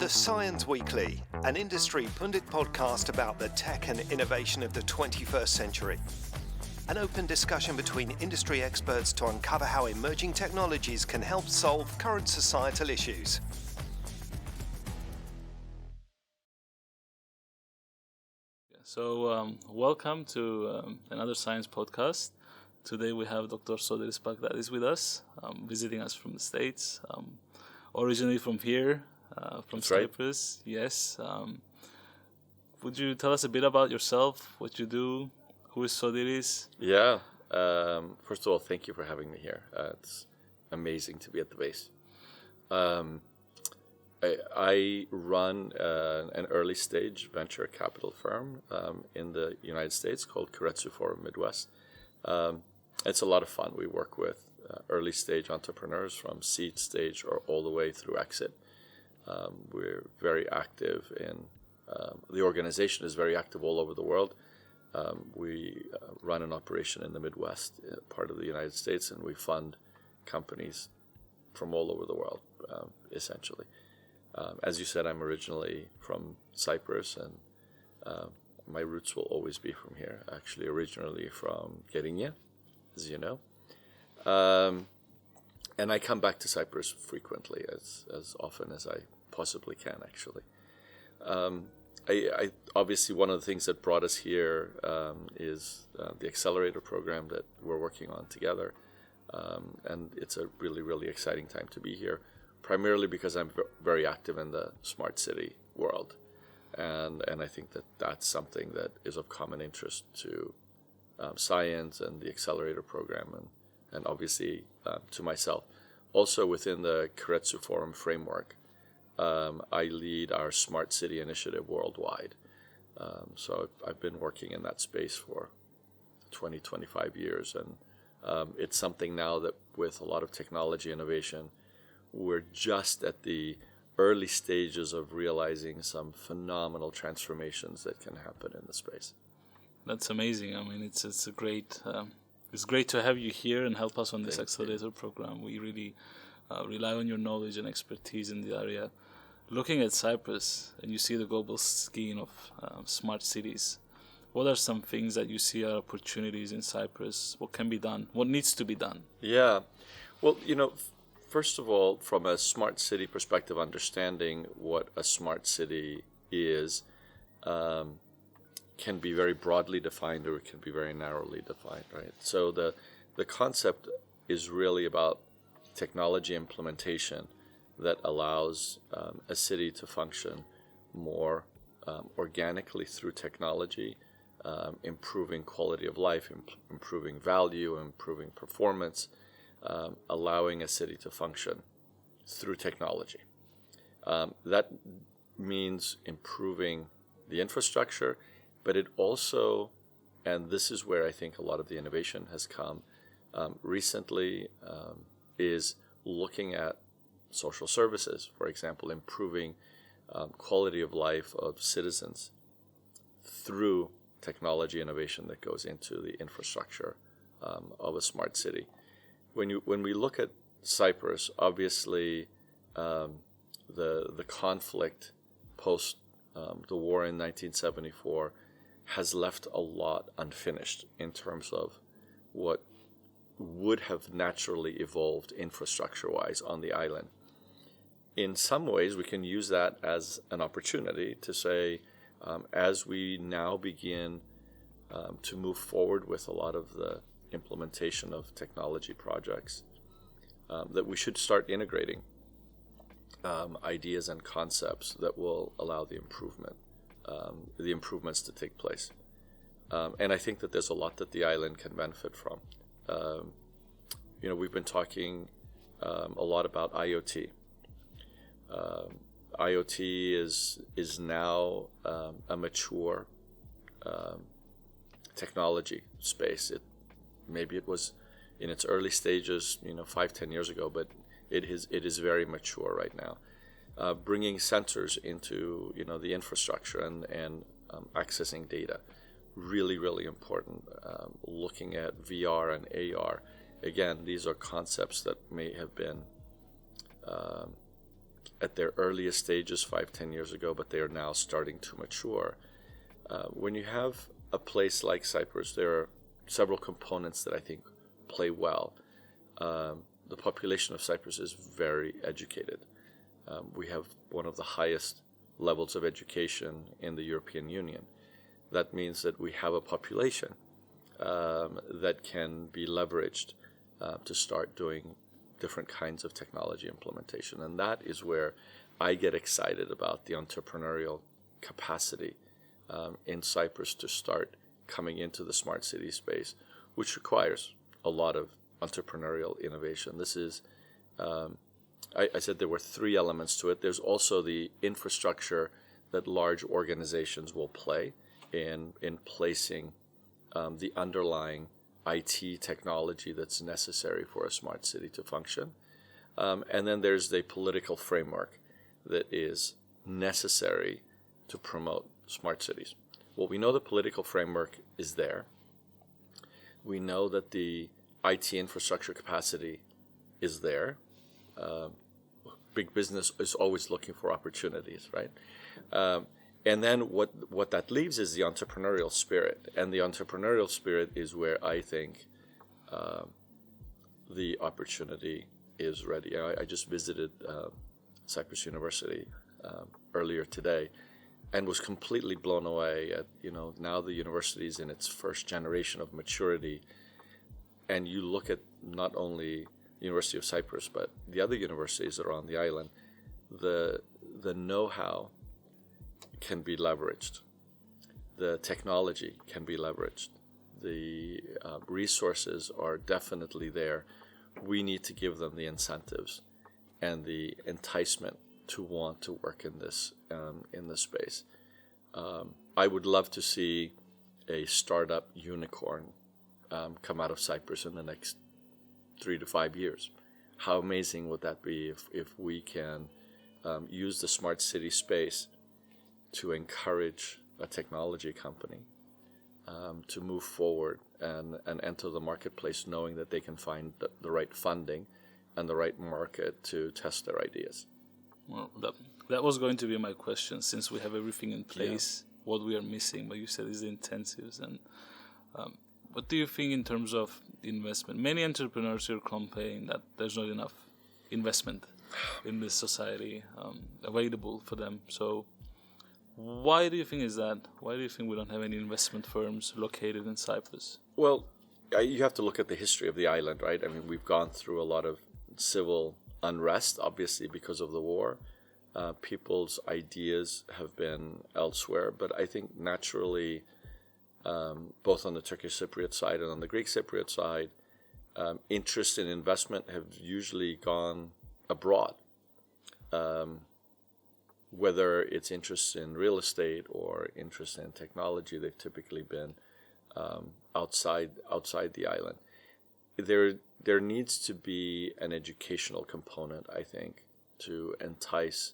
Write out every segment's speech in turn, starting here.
The Cyens Weekly, an industry pundit podcast about the tech and innovation of the 21st century. An open discussion between industry experts to uncover how emerging technologies can help solve current societal issues. So welcome to another science podcast. Today we have Dr. Sotiris Pagdadis with us, visiting us from the States, originally from here, from That's Cyprus. Right. Yes. Would you tell us a bit about yourself, what you do, who is Sotiris? Yeah. First of all, thank you for having me here. It's amazing to be at the base. I run an early stage venture capital firm in the United States called Keiretsu Forum Midwest. It's a lot of fun. We work with early stage entrepreneurs from seed stage or all the way through exit. We're very active in, the organization is very active all over the world. We run an operation in the Midwest, part of the United States, and we fund companies from all over the world, essentially. As you said, I'm originally from Cyprus, and my roots will always be from here. Actually, originally from Gerinia, as you know. And I come back to Cyprus frequently, as often as I possibly can, actually. I obviously, one of the things that brought us here is the accelerator program that we're working on together. And it's a really, really exciting time to be here, primarily because I'm very active in the smart city world. And I think that that's something that is of common interest to Cyens and the accelerator program, and obviously to myself. Also within the Keiretsu Forum framework, I lead our smart city initiative worldwide. So I've been working in that space for 25 years. And it's something now that with a lot of technology innovation, we're just at the early stages of realizing some phenomenal transformations that can happen in the space. That's amazing. I mean, it's a great it's great to have you here and help us on this accelerator program. We really rely on your knowledge and expertise in the area. Looking at Cyprus, and you see the global scheme of smart cities, what are some things that you see are opportunities in Cyprus? What can be done? What needs to be done? Yeah. Well, first of all, from a smart city perspective, understanding what a smart city is can be very broadly defined, or it can be very narrowly defined, right? So the concept is really about technology implementation that allows a city to function more organically through technology, improving quality of life, improving value, improving performance, allowing a city to function through technology. That means improving the infrastructure, but it also, and this is where I think a lot of the innovation has come recently, is looking at social services, for example, improving quality of life of citizens through technology innovation that goes into the infrastructure of a smart city. When we look at Cyprus, obviously the conflict post the war in 1974 has left a lot unfinished in terms of what would have naturally evolved infrastructure-wise on the island. In some ways, we can use that as an opportunity to say, as we now begin to move forward with a lot of the implementation of technology projects, that we should start integrating ideas and concepts that will allow the improvements to take place. And I think that there's a lot that the island can benefit from. We've been talking a lot about IoT. IoT is now a mature technology space. Maybe it was in its early stages, 5-10 years ago, but it is very mature right now. Bringing sensors into the infrastructure and accessing data, really, really important. Looking at VR and AR, again, these are concepts that may have been at their earliest stages 5-10 years ago, but they are now starting to mature. When you have a place like Cyprus, there are several components that I think play well. The population of Cyprus is very educated. We have one of the highest levels of education in the European Union. That means that we have a population that can be leveraged to start doing different kinds of technology implementation. And that is where I get excited about the entrepreneurial capacity in Cyprus to start coming into the smart city space, which requires a lot of entrepreneurial innovation. This is, I said there were 3 elements to it. There's also the infrastructure that large organizations will play in placing the underlying IT technology that's necessary for a smart city to function. And then there's the political framework that is necessary to promote smart cities. Well, we know the political framework is there. We know that the IT infrastructure capacity is there. Big business is always looking for opportunities, right? And then what that leaves is the entrepreneurial spirit. And the entrepreneurial spirit is where I think the opportunity is ready. I just visited Cyprus University earlier today and was completely blown away at, now the university is in its first generation of maturity. And you look at not only the University of Cyprus, but the other universities that are on the island, the know-how can be leveraged. The technology can be leveraged. The resources are definitely there. We need to give them the incentives and the enticement to want to work in this space. I would love to see a startup unicorn come out of Cyprus in the next 3 to 5 years. How amazing would that be if we can use the smart city space to encourage a technology company to move forward and enter the marketplace knowing that they can find the right funding and the right market to test their ideas. Well, that was going to be my question. Since we have everything in place, what we are missing, but you said is the incentives. And what do you think in terms of investment? Many entrepreneurs here complain that there's not enough investment in this society available for them. So why do you think is that? Why do you think we don't have any investment firms located in Cyprus? Well, you have to look at the history of the island, right? I mean, we've gone through a lot of civil unrest, obviously, because of the war. People's ideas have been elsewhere, but I think naturally, both on the Turkish Cypriot side and on the Greek Cypriot side, interest in investment have usually gone abroad. Whether it's interest in real estate or interest in technology, they've typically been outside the island. There needs to be an educational component, I think, to entice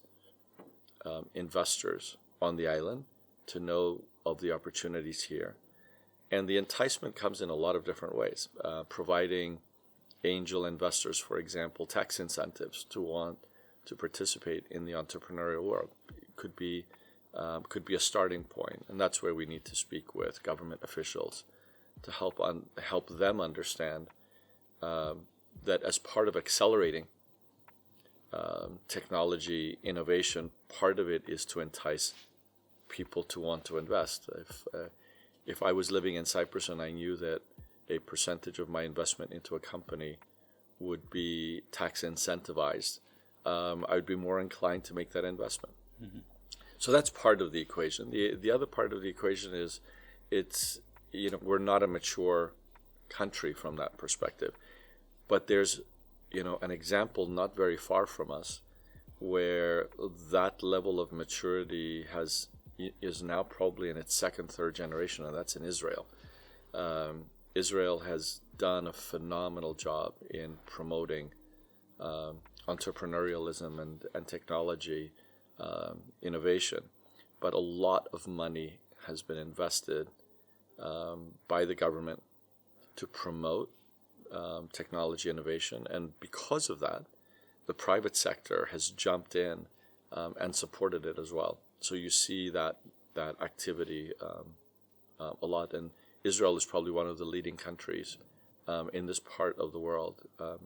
investors on the island to know of the opportunities here. And the enticement comes in a lot of different ways, providing angel investors, for example, tax incentives to want to participate in the entrepreneurial world. It could be a starting point, and that's where we need to speak with government officials to help them understand that as part of accelerating technology innovation, part of it is to entice people to want to invest. If I was living in Cyprus and I knew that a percentage of my investment into a company would be tax incentivized, I would be more inclined to make that investment. Mm-hmm. So that's part of the equation. The other part of the equation is we're not a mature country from that perspective, but there's an example not very far from us where that level of maturity is now probably in its second, third generation, and that's in Israel. Israel has done a phenomenal job in promoting entrepreneurialism and technology innovation, but a lot of money has been invested by the government to promote technology innovation, and because of that, the private sector has jumped in and supported it as well. So you see that activity a lot, and Israel is probably one of the leading countries in this part of the world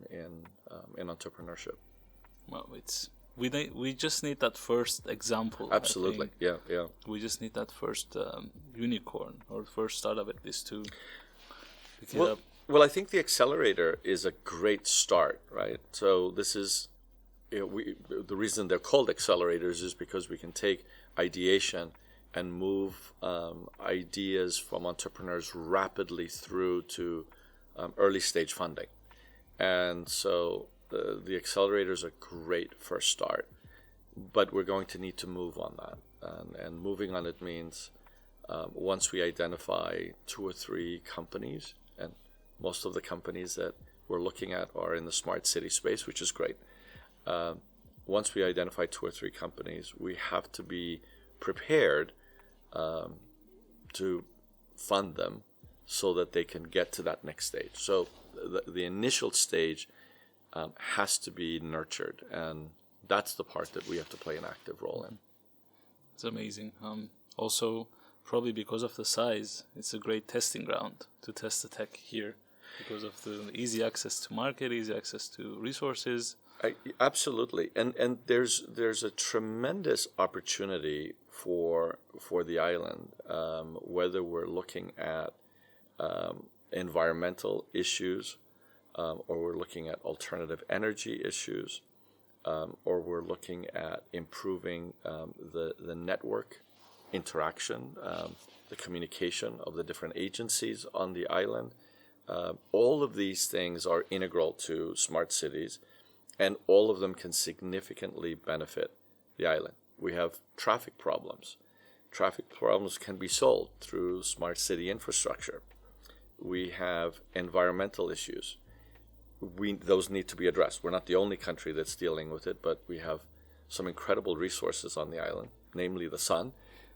in entrepreneurship. Well, we just need that first example. Absolutely, yeah. We just need that first unicorn or first startup at least to pick it up. Well, I think the accelerator is a great start, right? So this is, the reason they're called accelerators is because we can take ideation and move ideas from entrepreneurs rapidly through to early stage funding. And so the accelerator is a great first start, but we're going to need to move on that. And moving on it means once we identify 2 or 3 companies, and most of the companies that we're looking at are in the smart city space, which is great. Once we identify 2 or 3 companies, we have to be prepared to fund them so that they can get to that next stage. So the initial stage has to be nurtured, and that's the part that we have to play an active role in. It's amazing. Also, probably because of the size, it's a great testing ground to test the tech here because of the easy access to market, easy access to resources. Absolutely, and there's a tremendous opportunity for the island, whether we're looking at environmental issues, or we're looking at alternative energy issues, or we're looking at improving the network interaction, the communication of the different agencies on the island. All of these things are integral to smart cities, and all of them can significantly benefit the island. We have traffic problems. Traffic problems can be solved through smart city infrastructure. We have environmental issues. Those need to be addressed. We're not the only country that's dealing with it, but we have some incredible resources on the island, namely the sun,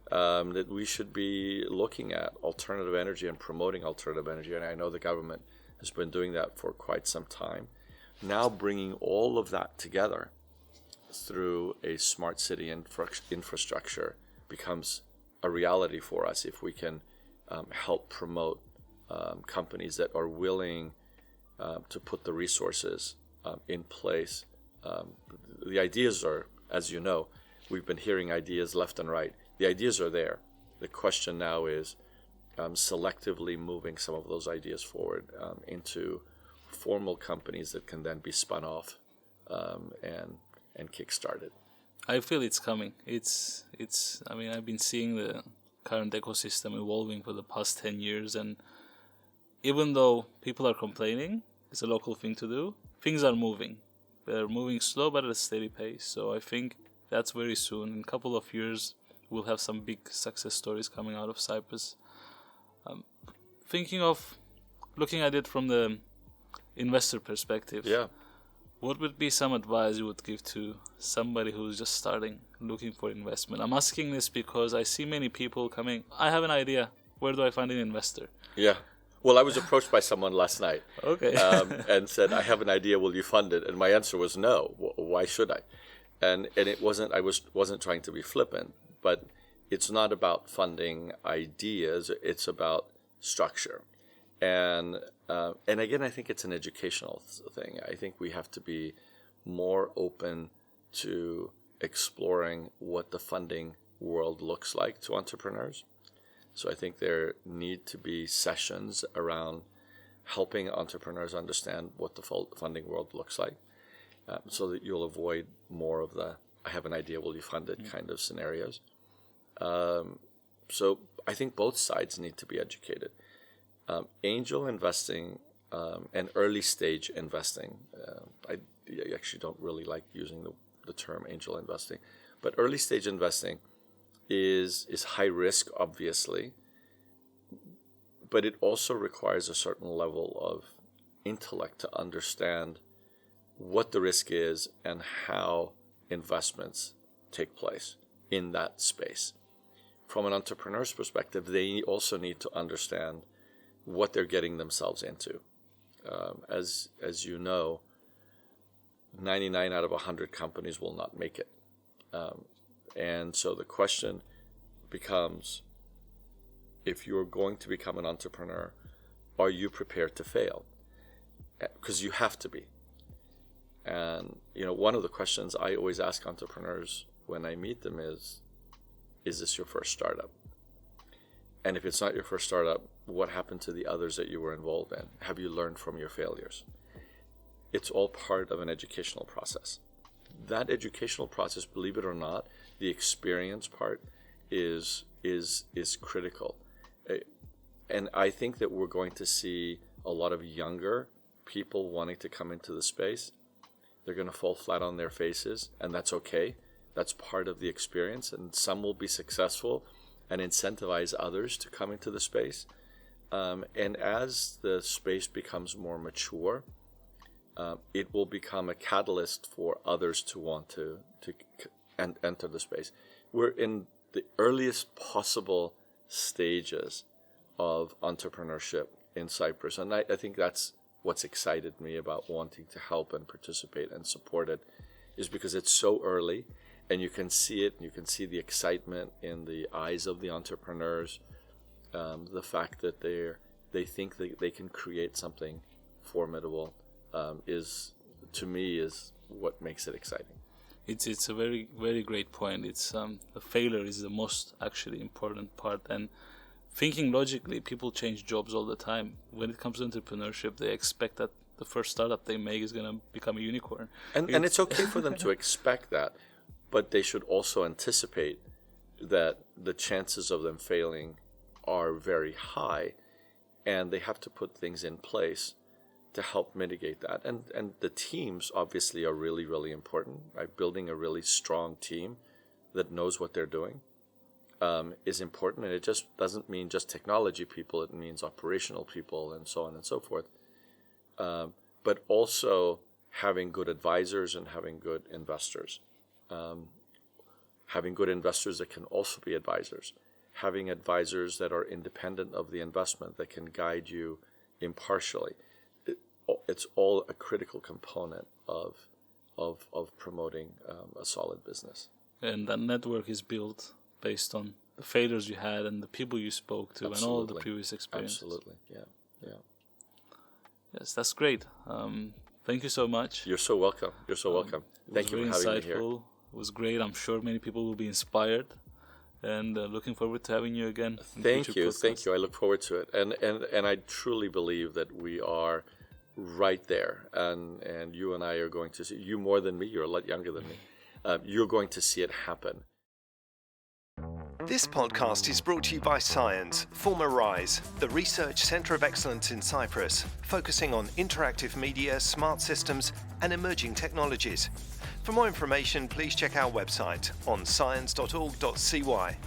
that we should be looking at alternative energy and promoting alternative energy. And I know the government has been doing that for quite some time. Now bringing all of that together through a smart city infrastructure becomes a reality for us if we can help promote companies that are willing to put the resources in place. The ideas are, as you know, we've been hearing ideas left and right. The ideas are there. The question now is selectively moving some of those ideas forward into formal companies that can then be spun off and kick-started. I feel it's coming. I mean, I've been seeing the current ecosystem evolving for the past 10 years, and even though people are complaining, it's a local thing to do, things are moving. They're moving slow but at a steady pace. So I think that's very soon. In a couple of years, we'll have some big success stories coming out of Cyprus. Thinking of looking at it from the investor perspective, what would be some advice you would give to somebody who's just starting, looking for investment? I'm asking this because I see many people coming, I have an idea, where do I find an investor? Yeah. Well, I was approached by someone last night. Okay. And said, I have an idea, will you fund it? And my answer was no. Why should I? And it wasn't, I wasn't trying to be flippant, but it's not about funding ideas, it's about structure. And again, I think it's an educational thing. I think we have to be more open to exploring what the funding world looks like to entrepreneurs. So I think there need to be sessions around helping entrepreneurs understand what the funding world looks like, so that you'll avoid more of the I have an idea, will you fund it kind of scenarios. So I think both sides need to be educated. Angel investing and early stage investing, I actually don't really like using the term angel investing, but early stage investing is high risk, obviously, but it also requires a certain level of intellect to understand what the risk is and how investments take place in that space. From an entrepreneur's perspective, they also need to understand what they're getting themselves into. As you know, 99 out of 100 companies will not make it. And so the question becomes, if you're going to become an entrepreneur, are you prepared to fail? Because you have to be. And, one of the questions I always ask entrepreneurs when I meet them is this your first startup? And if it's not your first startup, what happened to the others that you were involved in? Have you learned from your failures? It's all part of an educational process. That educational process, believe it or not, the experience part is critical. And I think that we're going to see a lot of younger people wanting to come into the space. They're going to fall flat on their faces, and that's okay. That's part of the experience, and some will be successful and incentivize others to come into the space. And as the space becomes more mature, it will become a catalyst for others to want to enter the space. We're in the earliest possible stages of entrepreneurship in Cyprus, and I think that's what's excited me about wanting to help and participate and support it, is because it's so early, and you can see it, and you can see the excitement in the eyes of the entrepreneurs, the fact that they think that they can create something formidable is what makes it exciting. It's a very, very great point. It's the failure is the most actually important part. And thinking logically, people change jobs all the time. When it comes to entrepreneurship, they expect that the first startup they make is going to become a unicorn. And it's okay for them to expect that, but they should also anticipate that the chances of them failing are very high, and they have to put things in place to help mitigate that. And the teams obviously are really, really important. Right? Building a really strong team that knows what they're doing is important, and it just doesn't mean just technology people. It means operational people and so on and so forth. But also having good advisors and having good investors. Having good investors that can also be advisors. Having advisors that are independent of the investment, that can guide you impartially. It's all a critical component of promoting a solid business. And that network is built based on the failures you had and the people you spoke to. Absolutely. And all the previous experiences. Absolutely, yeah. Yes, that's great. Thank you so much. You're so welcome. Thank you for having me here. It was great. I'm sure many people will be inspired, and looking forward to having you again. Thank you. I look forward to it, and I truly believe that we are right there, and you and I are going to see, you more than me, you're a lot younger than me, you're going to see it happen. This podcast is brought to you by Cyens, former RISE, the Research Centre of Excellence in Cyprus, focusing on interactive media, smart systems and emerging technologies. For more information, please check our website on cyens.org.cy.